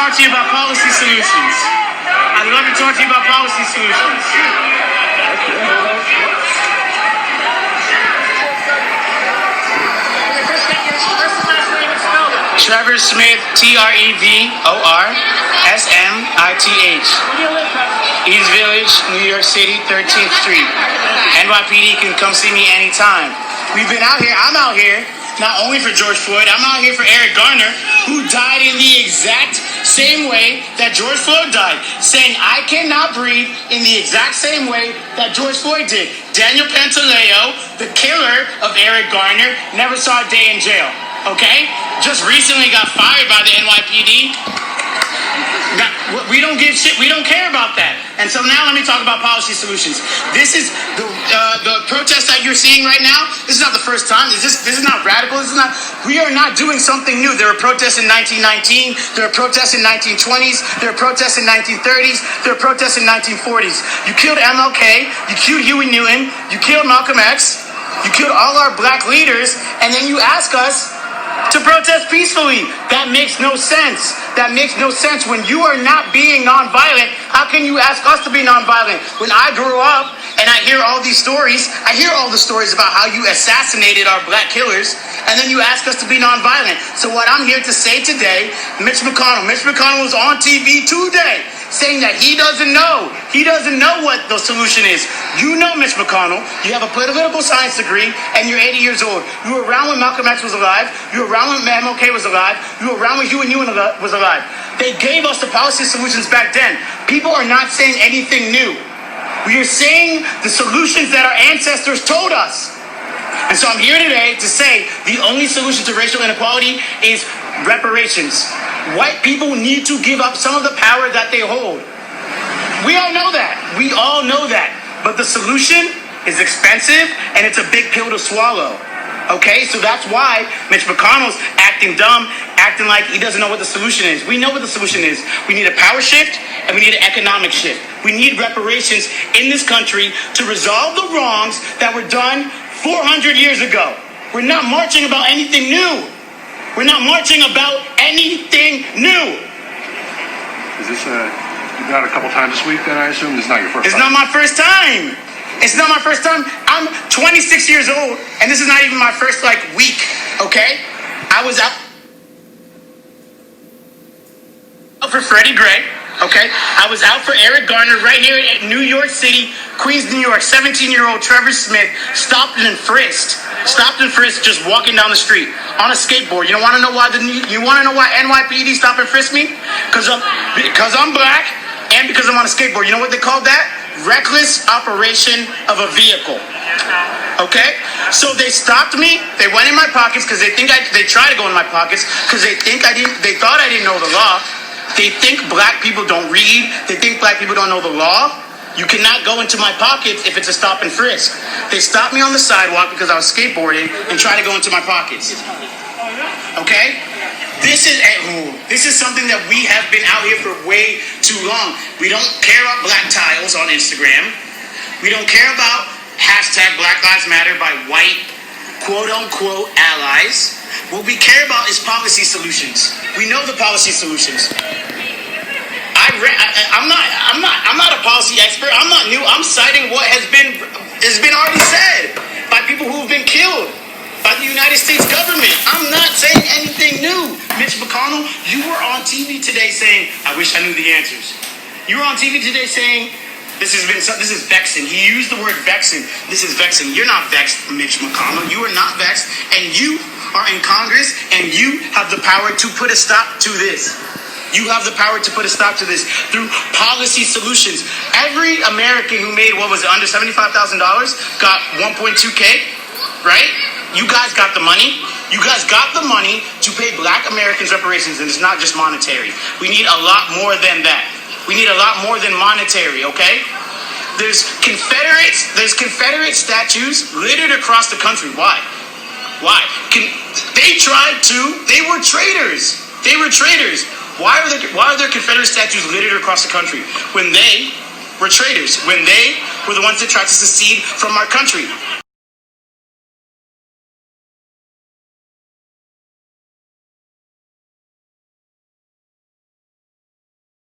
talk to you about policy solutions. I'd love to talk to you about policy solutions. Trevor Smith, TrevorSmith. East Village, New York City, 13th Street. NYPD can come see me anytime. We've been out here. I'm out here not only for George Floyd, I'm out here for Eric Garner, who died in the exact same way that George Floyd died, saying, I cannot breathe in the exact same way that George Floyd did. Daniel Pantaleo, the killer of Eric Garner, never saw a day in jail, okay? Just recently got fired by the NYPD. Now, we don't give shit. We don't care about that. And so now let me talk about policy solutions. This is the protest that you're seeing right now. This is not the first time. This is not radical. We are not doing something new. There were protests in 1919. There were protests in 1920s. There were protests in 1930s. There were protests in 1940s. You killed MLK. You killed Huey Newton. You killed Malcolm X. You killed all our black leaders. And then you ask us to protest peacefully. That makes no sense. That makes no sense. When you are not being nonviolent, how can you ask us to be nonviolent? When I grew up and I hear all these stories, I hear all the stories about how you assassinated our black killers, and then you ask us to be nonviolent. So what I'm here to say today, Mitch McConnell was on TV today saying that he doesn't know what the solution is. You know, Mitch McConnell, you have a political science degree and you're 80 years old. You were around when Malcolm X was alive. You were around when MLK was alive. You were around when Huey Newton was alive. They gave us the policy solutions back then. People are not saying anything new. We are saying the solutions that our ancestors told us. And so I'm here today to say the only solution to racial inequality is reparations. White people need to give up some of the power that they hold. We all know that. We all know that. But the solution is expensive and it's a big pill to swallow. Okay? So that's why Mitch McConnell's acting dumb, acting like he doesn't know what the solution is. We know what the solution is. We need a power shift and we need an economic shift. We need reparations in this country to resolve the wrongs that were done 400 years ago. We're not marching about anything new. We're not marching about anything new. Is this you've got a couple times this week then, I assume? This is not your first time? It's not my first time. It's not my first time. I'm 26 years old, and this is not even my first, week, okay? I was out for Freddie Gray, okay? I was out for Eric Garner right here at New York City, Queens, New York. 17-year-old Trevor Smith stopped and frisked just walking down the street on a skateboard. You want to know why NYPD stopped and frisked me? Because I'm black and because I'm on a skateboard. You know what they called that? Reckless operation of a vehicle. Okay? So they stopped me. They went in my pockets because they tried to go in my pockets because they thought I didn't know the law. They think black people don't read. They think black people don't know the law. You cannot go into my pockets if it's a stop and frisk. They stopped me on the sidewalk because I was skateboarding and tried to go into my pockets. Okay? This is something that we have been out here for way too long. We don't care about black tiles on Instagram. We don't care about hashtag Black Lives Matter by white quote-unquote allies. What we care about is policy solutions. We know the policy solutions. I'm not a policy expert. I'm not new. I'm citing what has been already said by people who have been killed by the United States government. I'm not saying anything new. Mitch McConnell, you were on TV today saying, I wish I knew the answers. You were on TV today saying, this is vexing. He used the word vexing. This is vexing. You're not vexed, Mitch McConnell. You are not vexed. And you are in Congress and you have the power to put a stop to this. You have the power to put a stop to this through policy solutions. Every American who made, under $75,000 got 1.2K, right? You guys got the money. You guys got the money to pay black Americans reparations, and it's not just monetary. We need a lot more than that. We need a lot more than monetary, okay? There's Confederate statues littered across the country. Why? They were traitors. Why are there Confederate statues littered across the country when they were traitors, when they were the ones that tried to secede from our country?